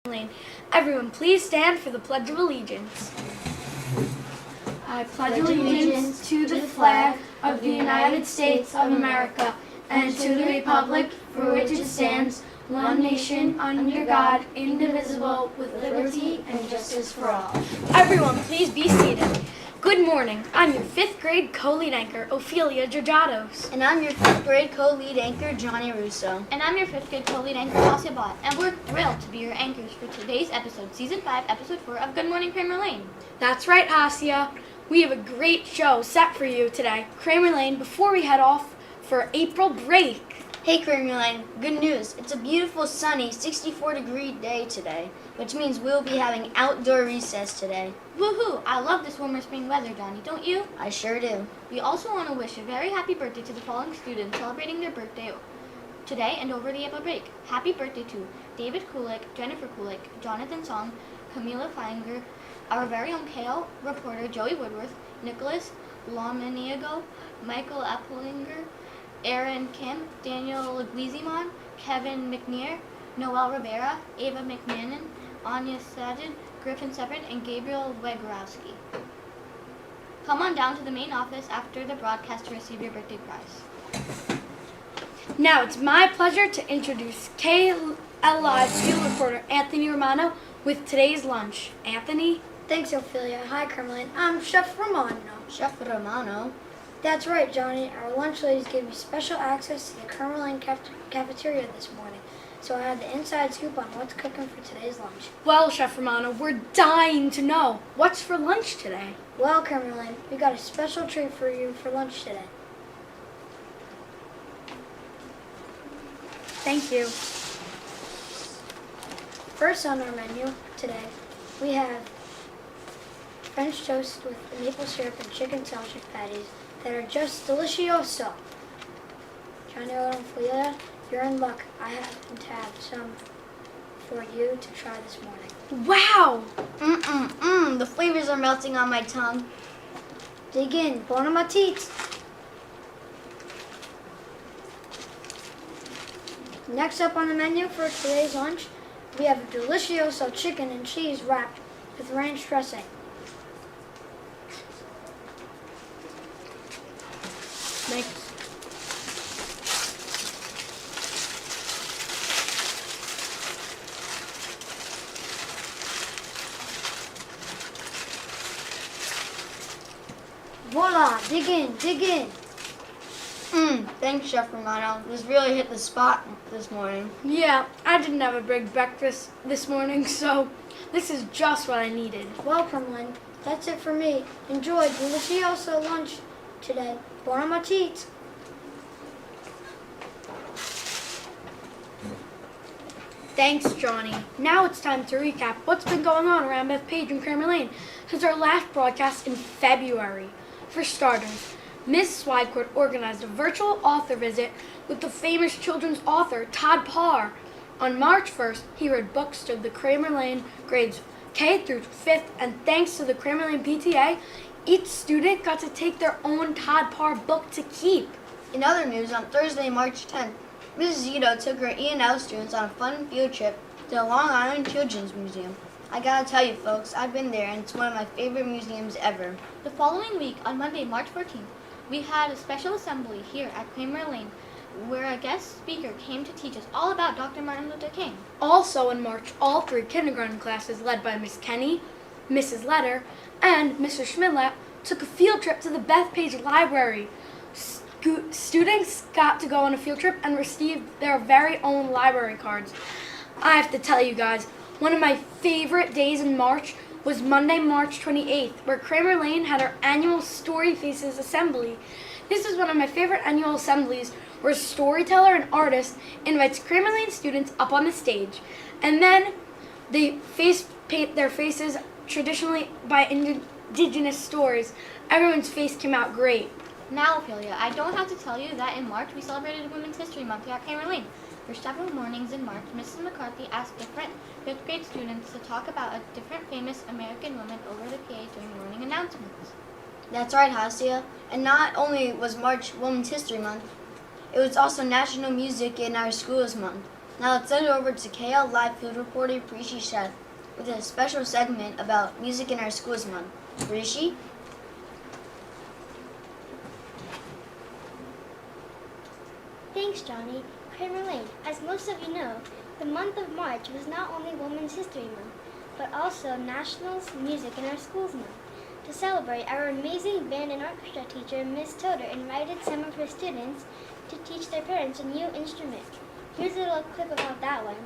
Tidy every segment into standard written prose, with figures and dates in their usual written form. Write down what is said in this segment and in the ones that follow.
Lane. Everyone, please stand for the Pledge of Allegiance. I pledge allegiance to the flag of the United States of America and to the republic for which it stands, one nation, under God, indivisible, with liberty and justice for all. Everyone, please be seated. Good morning. I'm your 5th grade co-lead anchor, Ophelia Georgiados. And I'm your 5th grade co-lead anchor, Johnny Russo. And I'm your 5th grade co-lead anchor, Hasia Bott. And we're thrilled to be your anchors for today's episode, Season 5, Episode 4 of Good Morning Kramer Lane. That's right, Hasia. We have a great show set for you today, Kramer Lane, before we head off for April break. Hey Kramer Lane, good news. It's a beautiful, sunny, 64-degree day today, which means we'll be having outdoor recess today. Woohoo! I love this warmer spring weather, Johnny, don't you? I sure do. We also want to wish a very happy birthday to the following students celebrating their birthday today and over the April break. Happy birthday to David Kulik, Jennifer Kulik, Jonathan Song, Camila Feinger, our very own Kale reporter Joey Woodworth, Nicholas Lomaniago, Michael Appelinger, Aaron Kim, Daniel Leguizamon, Kevin McNear, Noel Rivera, Ava McMahon, Anya Sajid, Griffin Severin, and Gabriel Wegrowski. Come on down to the main office after the broadcast to receive your birthday prize. Now it's my pleasure to introduce KLI's field reporter Anthony Romano with today's lunch. Anthony? Thanks, Ophelia. Hi, Kramer Lane. I'm Chef Romano. Chef Romano? That's right, Johnny. Our lunch ladies gave me special access to the Kramer Lane cafeteria this morning, so I had the inside scoop on what's cooking for today's lunch. Well, Chef Romano, we're dying to know. What's for lunch today? Well, Kramer Lane, we got a special treat for you for lunch today. Thank you. First on our menu today, we have French toast with maple syrup and chicken sausage patties that are just delicioso. Johnny and Ophelia, you're in luck. I happen to have some for you to try this morning. Wow! The flavors are melting on my tongue. Dig in, bon appetit. Next up on the menu for today's lunch, we have a delicioso chicken and cheese wrapped with ranch dressing. Thanks. Voila, dig in, dig in. Thanks, Chef Romano. This really hit the spot this morning. Yeah, I didn't have a big breakfast this morning, so this is just what I needed. Welcome, Lynn. That's it for me. Enjoy delicioso lunch today. Bon appetit. Thanks, Johnny. Now it's time to recap what's been going on around Bethpage and Kramer Lane since our last broadcast in February. For starters, Ms. Swidecourt organized a virtual author visit with the famous children's author Todd Parr. On March 1st, he read books to the Kramer Lane grades K through 5th, and thanks to the Kramer Lane PTA, each student got to take their own Todd Parr book to keep. In other news, on Thursday, March 10th, Mrs. Zito took her E&L students on a fun field trip to the Long Island Children's Museum. I gotta tell you folks, I've been there and it's one of my favorite museums ever. The following week, on Monday, March 14th, we had a special assembly here at Kramer Lane where a guest speaker came to teach us all about Dr. Martin Luther King. Also in March, all 3 kindergarten classes led by Miss Kenny, Mrs. Letter, and Mr. Schmidlap took a field trip to the Bethpage Library. Students got to go on a field trip and received their very own library cards. I have to tell you guys, one of my favorite days in March was Monday, March 28th, where Kramer Lane had our annual Story Faces assembly. This is one of my favorite annual assemblies where a storyteller and artist invites Kramer Lane students up on the stage, and then they paint their faces traditionally by indigenous stories. Everyone's face came out great. Now, Ophelia, I don't have to tell you that in March we celebrated Women's History Month here at Kramer Lane. For several mornings in March, Mrs. McCarthy asked different 5th grade students to talk about a different famous American woman over the PA during morning announcements. That's right, Hasia. And not only was March Women's History Month, it was also National Music in Our Schools Month. Now let's send it over to KL Live food reporter Prishi Sheth with a special segment about music in our schools month. Prishi? Thanks, Johnny. Kramer Lane. As most of you know, the month of March was not only Women's History Month, but also National Music in Our Schools Month. To celebrate, our amazing band and orchestra teacher, Miss Toder, invited some of her students to teach their parents a new instrument. Here's a little clip of how that went.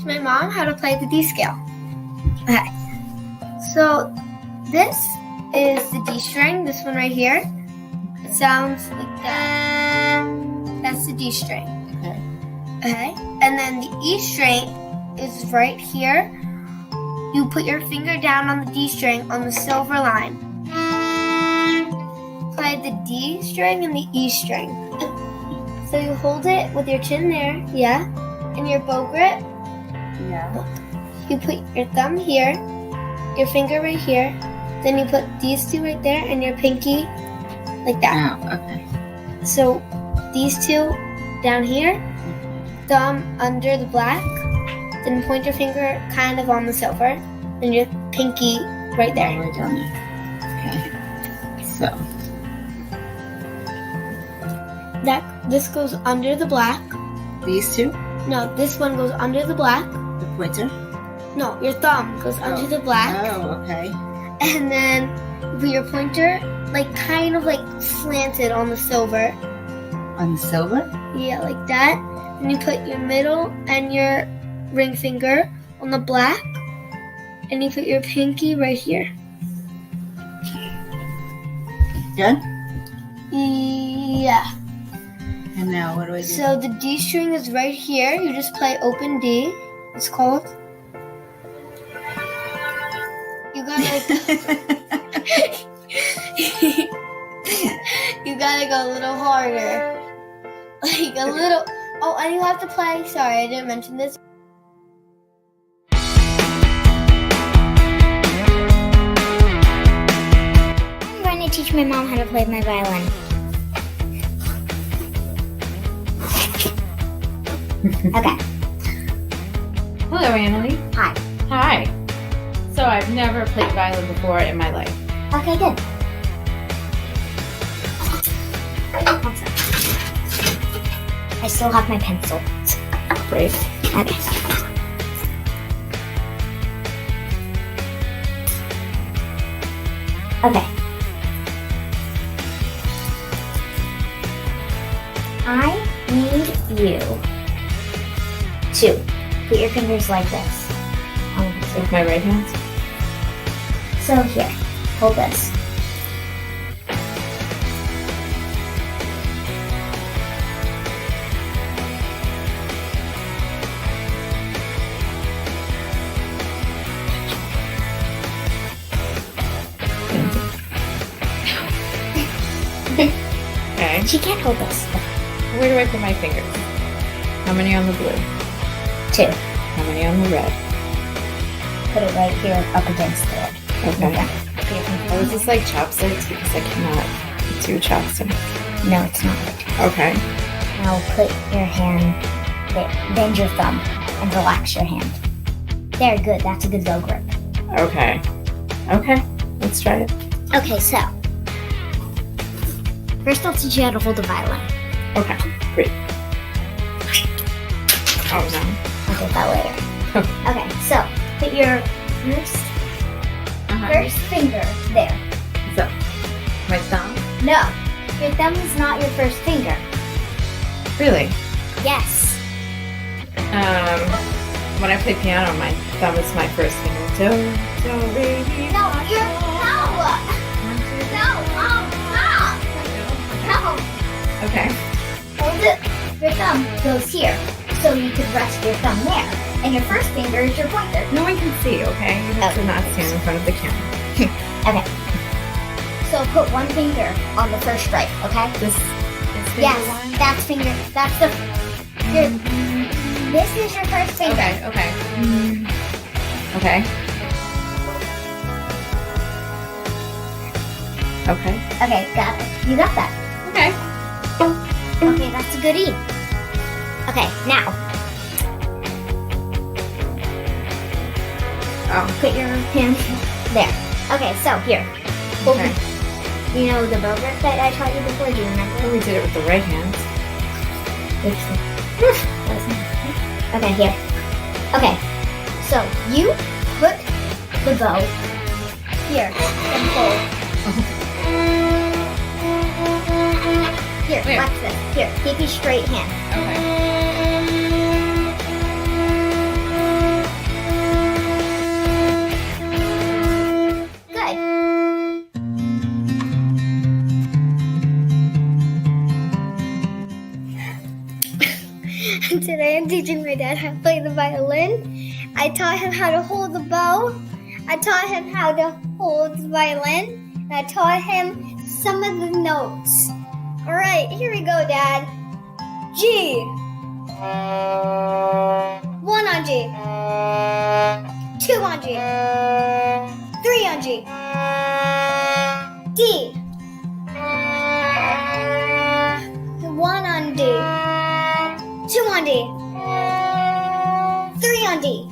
My mom how to play the D scale. Okay, so this is the D string, this one right here. It sounds like that. That's the D string. Okay, and then the E string is right here. You put your finger down on the D string on the silver line. Play the D string and the E string. So you hold it with your chin there, yeah, and your bow grip. Yeah. You put your thumb here, your finger right here, then you put these two right there and your pinky like that. Oh, okay. So these two down here, thumb under the black, then point your finger kind of on the silver, then your pinky right there. Right down there. Okay. So. This goes under the black. These two? No, this one goes under the black. The pointer? No, your thumb goes under the black. Oh, okay. And then you put your pointer like kind of like slanted on the silver. On the silver? Yeah, like that. And you put your middle and your ring finger on the black. And you put your pinky right here. Good? Yeah. And now what do I do? So the D string is right here. You just play open D. It's called. You gotta you gotta go a little harder. Like a little. Oh, and you have to play. Sorry, I didn't mention this. I'm going to teach my mom how to play my violin. Okay. Hello, Annalie. Hi. Hi. So I've never played violin before in my life. Okay, good. I still have my pencil. Great. Okay. Okay. I need you to put your fingers like this. With my right hand. So here, hold this. Okay. She can't hold this. Where do I put my fingers? How many on the blue? 2. How many on the red? Put it right here up against it. Okay. Yeah. Put your fingers Oh, is this like chopsticks? Because I cannot do chopsticks. No, it's not. Okay. Now put your hand there. Bend your thumb and relax your hand. There, good. That's a good bow grip. Okay. Okay. Let's try it. Okay, so first I'll teach you how to hold a violin. Okay. Great. Oh no. I'll get that later. Okay, so put your first finger there. So, my thumb? No, your thumb is not your first finger. Really? Yes. When I play piano, my thumb is my first finger. Do, re, mi, No, fa, your sol. no. No, stop. No. Okay. Hold it. Your thumb goes here, so you could rest your thumb there, and your first finger is your pointer. No one can see, okay? You have to not stand in front of the camera. Okay. So put one finger on the first stripe, okay? This finger Yes, line? that's finger. That's the. Your, this is your first finger. Okay, okay. Okay. Okay. Okay, got it. You got that. Okay. Okay, that's a good E. Okay, now Oh. put your hand there. Okay, so here. Okay. You know the bow grip that I taught you before? Do you remember? We did it with the right hand. Okay, here. Okay, so you put the bow here and pull. Here, Where? watch this. Here, keep your straight hand. Okay. Good. Today I'm teaching my dad how to play the violin. I taught him how to hold the bow. I taught him how to hold the violin. And I taught him some of the notes. Alright, here we go, Dad. G. 1 on G. 2 on G. 3 on G. D. 1 on D. 2 on D. 3 on D.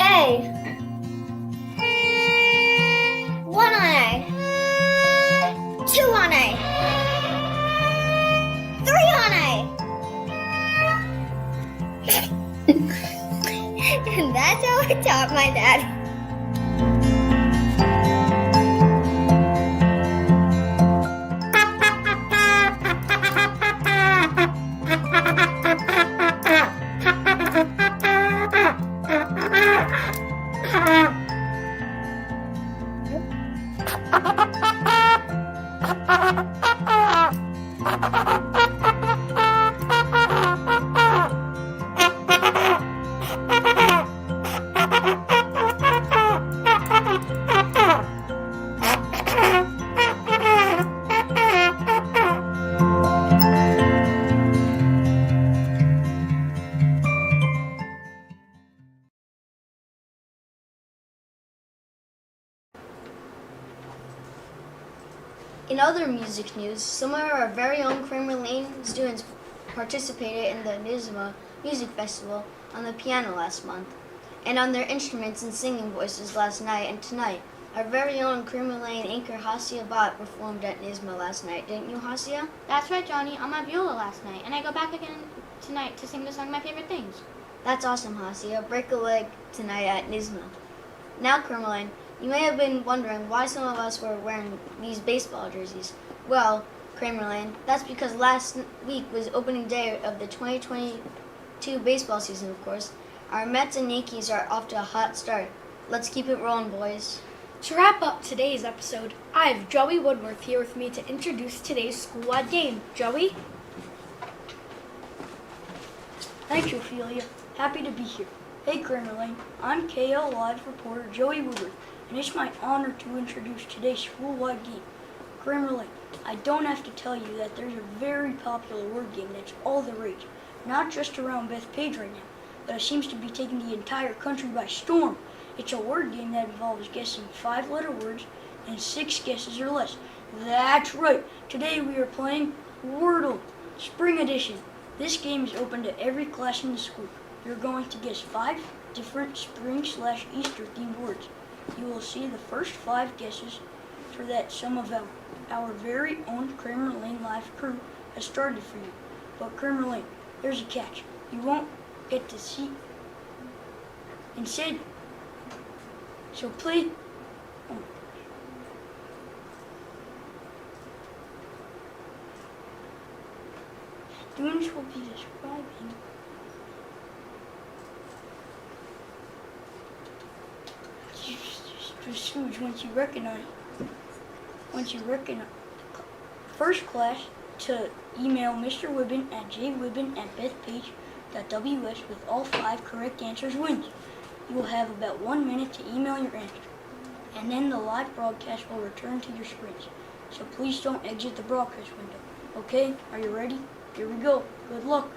A. 1 on A. 2 on A. 3 on A. And that's how I taught my dad. In other music news, some of our very own Kramer Lane students participated in the NYSMA Music Festival on the piano last month, and on their instruments and singing voices last night and tonight. Our very own Kramer Lane anchor Hasia Bhatt performed at NYSMA last night, didn't you, Hasia? That's right, Johnny. On my viola last night, and I go back again tonight to sing the song My Favorite Things. That's awesome, Hasia. Break a leg tonight at NYSMA. Now, Kramer Lane, you may have been wondering why some of us were wearing these baseball jerseys. Well, Kramer Lane, that's because last week was opening day of the 2022 baseball season, of course. Our Mets and Yankees are off to a hot start. Let's keep it rolling, boys. To wrap up today's episode, I have Joey Woodworth here with me to introduce today's school-wide game. Joey? Thank you, Ophelia. Happy to be here. Hey, Kramer Lane. I'm KL Live reporter Joey Woodworth, and it's my honor to introduce today's school-wide game. Kramer Lane, I don't have to tell you that there's a very popular word game that's all the rage, not just around Bethpage right now, but it seems to be taking the entire country by storm. It's a word game that involves guessing 5-letter words and 6 guesses or less. That's right. Today we are playing Wordle, Spring Edition. This game is open to every class in the school. You're going to guess 5 different spring/Easter themed words. You will see the first 5 guesses for that some of our very own Kramer Lane Live crew has started for you. But Kramer Lane, there's a catch. You won't get to see. Instead, so play. Oh my gosh. Students will be describing Scrooge once you recognize. First class to email Mr. Wibben at jwibben@bethpage with all 5 correct answers wins. You will have about 1 minute to email your answer, and then the live broadcast will return to your screens. So please don't exit the broadcast window. Okay, are you ready? Here we go. Good luck.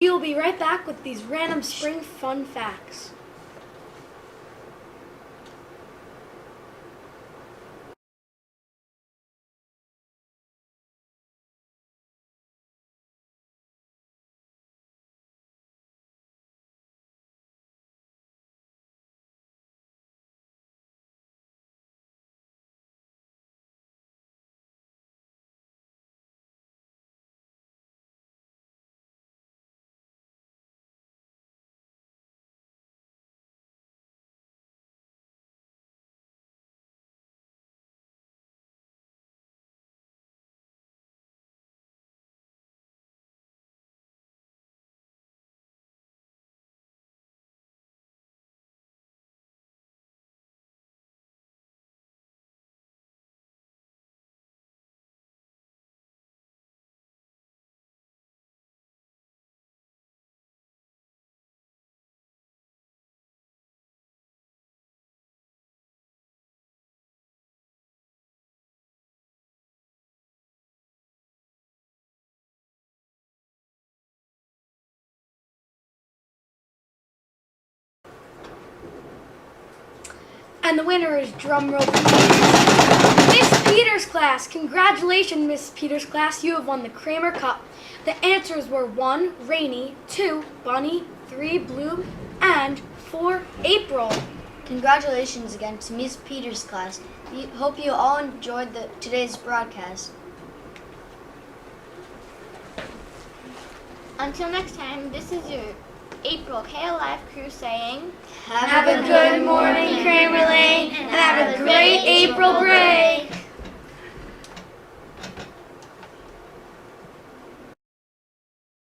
We will be right back with these random spring fun facts. And the winner is, drum roll please, Miss Peters' class. Congratulations, Miss Peters' class. You have won the Kramer Cup. The answers were 1, Rainy, 2, Bunny, 3, Bloom, and 4, April. Congratulations again to Miss Peters' class. We hope you all enjoyed today's broadcast. Until next time, this is your April KLF crew saying, Have a good morning, Kramer Lane, and have a great April break.